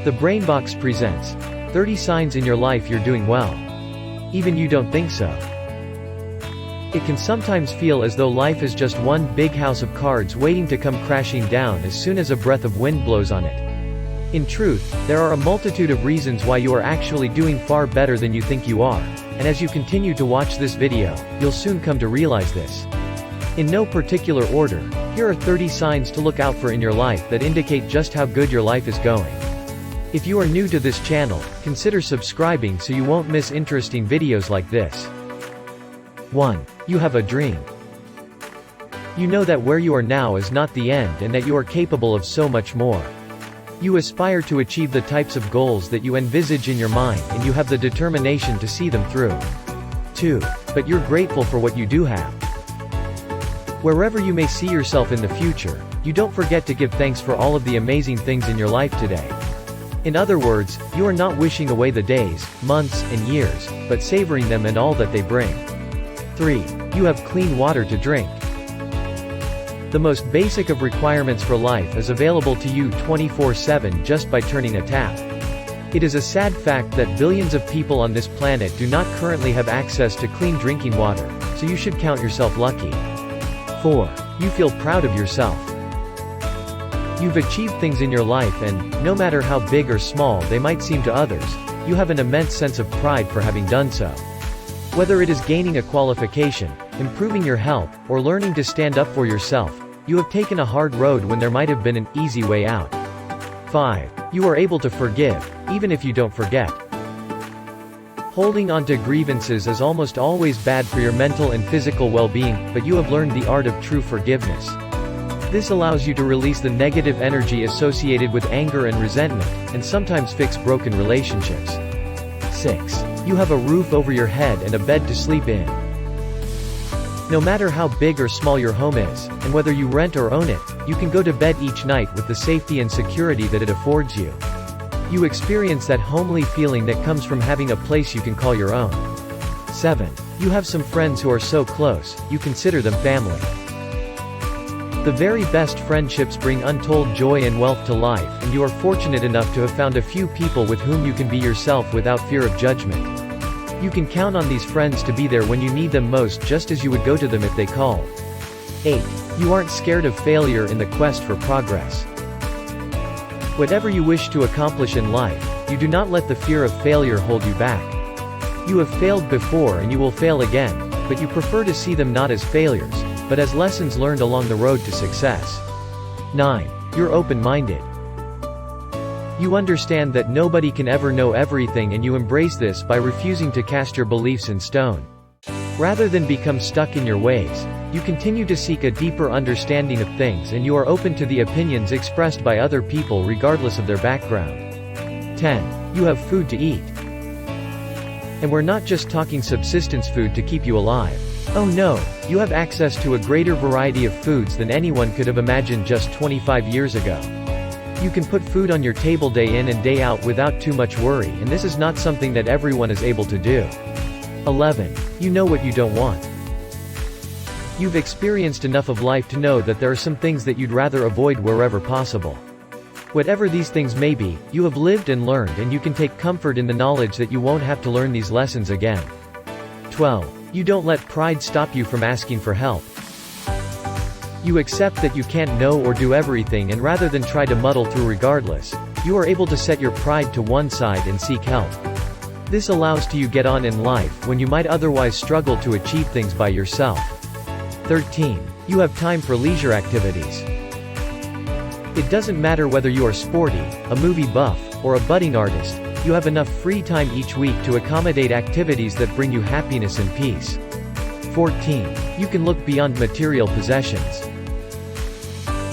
The Brainbox presents 30 signs in your life you're doing well. Even you don't think so. It can sometimes feel as though life is just one big house of cards waiting to come crashing down as soon as a breath of wind blows on it. In truth, there are a multitude of reasons why you are actually doing far better than you think you are, and as you continue to watch this video, you'll soon come to realize this. In no particular order, here are 30 signs to look out for in your life that indicate just how good your life is going. If you are new to this channel, consider subscribing so you won't miss interesting videos like this. 1. You have a dream. You know that where you are now is not the end and that you are capable of so much more. You aspire to achieve the types of goals that you envisage in your mind and you have the determination to see them through. 2. But you're grateful for what you do have. Wherever you may see yourself in the future, you don't forget to give thanks for all of the amazing things in your life today. In other words, you are not wishing away the days, months, and years, but savoring them and all that they bring. 3. You have clean water to drink. The most basic of requirements for life is available to you 24/7 just by turning a tap. It is a sad fact that billions of people on this planet do not currently have access to clean drinking water, so you should count yourself lucky. 4. You feel proud of yourself. You've achieved things in your life and, no matter how big or small they might seem to others, you have an immense sense of pride for having done so. Whether it is gaining a qualification, improving your health, or learning to stand up for yourself, you have taken a hard road when there might have been an easy way out. 5. You are able to forgive, even if you don't forget. Holding on to grievances is almost always bad for your mental and physical well-being, but you have learned the art of true forgiveness. This allows you to release the negative energy associated with anger and resentment, and sometimes fix broken relationships. 6. You have a roof over your head and a bed to sleep in. No matter how big or small your home is, and whether you rent or own it, you can go to bed each night with the safety and security that it affords you. You experience that homely feeling that comes from having a place you can call your own. 7. You have some friends who are so close, you consider them family. The very best friendships bring untold joy and wealth to life, and you are fortunate enough to have found a few people with whom you can be yourself without fear of judgment. You can count on these friends to be there when you need them most, just as you would go to them if they called. 8. You aren't scared of failure in the quest for progress. Whatever you wish to accomplish in life, you do not let the fear of failure hold you back. You have failed before and you will fail again, but you prefer to see them not as failures, but as lessons learned along the road to success. 9. You're open-minded. You understand that nobody can ever know everything and you embrace this by refusing to cast your beliefs in stone. Rather than become stuck in your ways, you continue to seek a deeper understanding of things and you are open to the opinions expressed by other people regardless of their background. 10. You have food to eat. And we're not just talking subsistence food to keep you alive. Oh no, you have access to a greater variety of foods than anyone could have imagined just 25 years ago. You can put food on your table day in and day out without too much worry, and this is not something that everyone is able to do. 11. You know what you don't want. You've experienced enough of life to know that there are some things that you'd rather avoid wherever possible. Whatever these things may be, you have lived and learned and you can take comfort in the knowledge that you won't have to learn these lessons again. 12. You don't let pride stop you from asking for help. You accept that you can't know or do everything, and rather than try to muddle through regardless, you are able to set your pride to one side and seek help. This allows you to get on in life when you might otherwise struggle to achieve things by yourself. 13. You have time for leisure activities. It doesn't matter whether you are sporty, a movie buff, or a budding artist, you have enough free time each week to accommodate activities that bring you happiness and peace. 14. You can look beyond material possessions.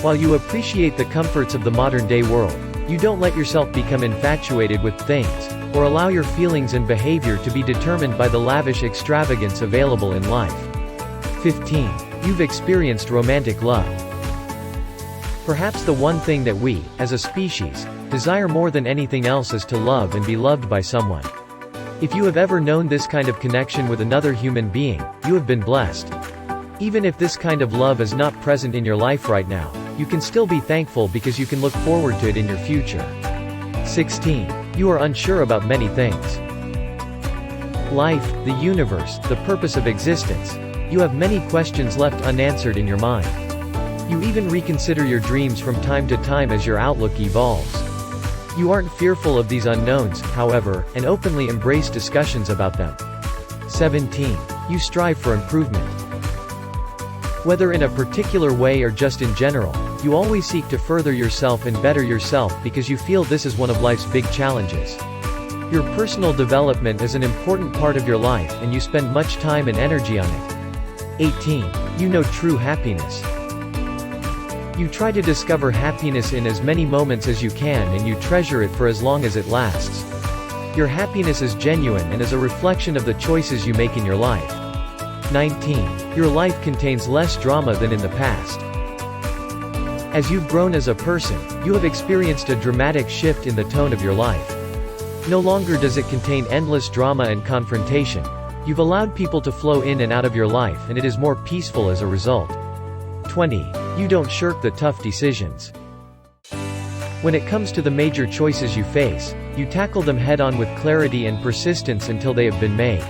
While you appreciate the comforts of the modern-day world, you don't let yourself become infatuated with things, or allow your feelings and behavior to be determined by the lavish extravagance available in life. 15. You've experienced romantic love. Perhaps the one thing that we, as a species, desire more than anything else is to love and be loved by someone. If you have ever known this kind of connection with another human being, you have been blessed. Even if this kind of love is not present in your life right now, you can still be thankful because you can look forward to it in your future. 16. You are unsure about many things. Life, the universe, the purpose of existence. You have many questions left unanswered in your mind. You even reconsider your dreams from time to time as your outlook evolves. You aren't fearful of these unknowns, however, and openly embrace discussions about them. 17. You strive for improvement. Whether in a particular way or just in general, you always seek to further yourself and better yourself because you feel this is one of life's big challenges. Your personal development is an important part of your life and you spend much time and energy on it. 18. You know true happiness. You try to discover happiness in as many moments as you can and you treasure it for as long as it lasts. Your happiness is genuine and is a reflection of the choices you make in your life. 19. Your life contains less drama than in the past. As you've grown as a person, you have experienced a dramatic shift in the tone of your life. No longer does it contain endless drama and confrontation. You've allowed people to flow in and out of your life and it is more peaceful as a result. 20. You don't shirk the tough decisions. When it comes to the major choices you face, you tackle them head-on with clarity and persistence until they have been made.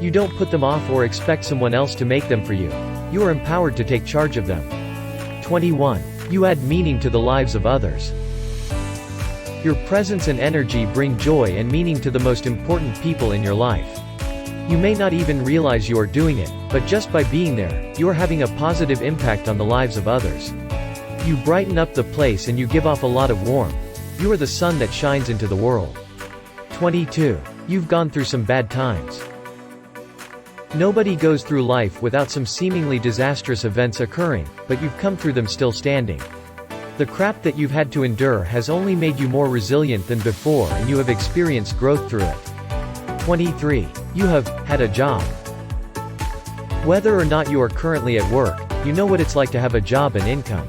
You don't put them off or expect someone else to make them for you. You are empowered to take charge of them. 21. You add meaning to the lives of others. Your presence and energy bring joy and meaning to the most important people in your life. You may not even realize you are doing it, but just by being there, you are having a positive impact on the lives of others. You brighten up the place and you give off a lot of warmth. You are the sun that shines into the world. 22. You've gone through some bad times. Nobody goes through life without some seemingly disastrous events occurring, but you've come through them still standing. The crap that you've had to endure has only made you more resilient than before and you have experienced growth through it. 23. You have had a job. Whether or not you are currently at work, you know what it's like to have a job and income.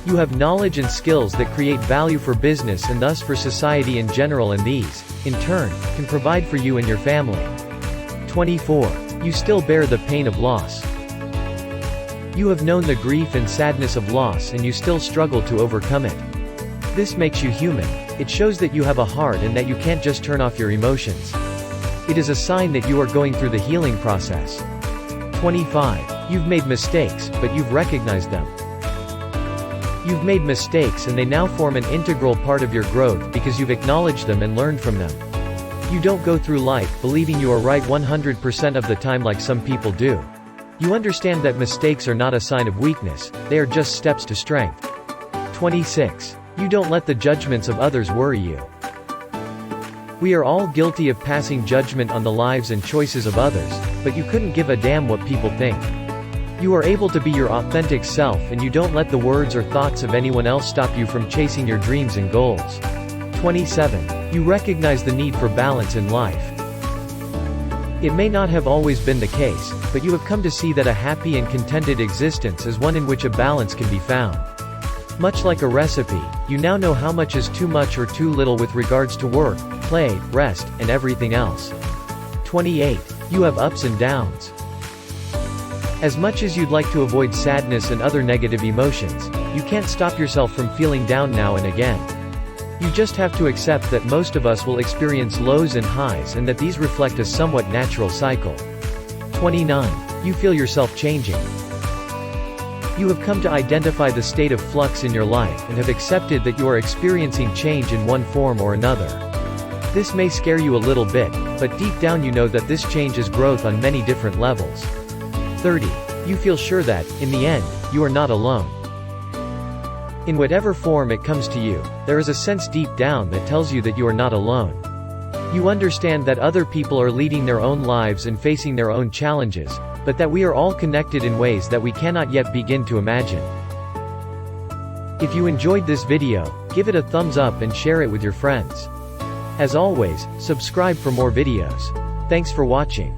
You have knowledge and skills that create value for business and thus for society in general, and these, in turn, can provide for you and your family. 24. You still bear the pain of loss. You have known the grief and sadness of loss and you still struggle to overcome it. This makes you human. It shows that you have a heart and that you can't just turn off your emotions. It is a sign that you are going through the healing process. 25. You've made mistakes, but you've recognized them. You've made mistakes and they now form an integral part of your growth because you've acknowledged them and learned from them. You don't go through life believing you are right 100% of the time like some people do. You understand that mistakes are not a sign of weakness, they are just steps to strength. 26. You don't let the judgments of others worry you. We are all guilty of passing judgment on the lives and choices of others, but you couldn't give a damn what people think. You are able to be your authentic self and you don't let the words or thoughts of anyone else stop you from chasing your dreams and goals. 27. You recognize the need for balance in life. It may not have always been the case, but you have come to see that a happy and contented existence is one in which a balance can be found. Much like a recipe, you now know how much is too much or too little with regards to work, play, rest, and everything else. 28. You have ups and downs. As much as you'd like to avoid sadness and other negative emotions, you can't stop yourself from feeling down now and again. You just have to accept that most of us will experience lows and highs and that these reflect a somewhat natural cycle. 29. You feel yourself changing. You have come to identify the state of flux in your life and have accepted that you are experiencing change in one form or another. This may scare you a little bit, but deep down you know that this change is growth on many different levels. 30. You feel sure that, in the end, you are not alone. In whatever form it comes to you, there is a sense deep down that tells you that you are not alone. You understand that other people are leading their own lives and facing their own challenges, but that we are all connected in ways that we cannot yet begin to imagine. If you enjoyed this video, give it a thumbs up and share it with your friends. As always, subscribe for more videos. Thanks for watching.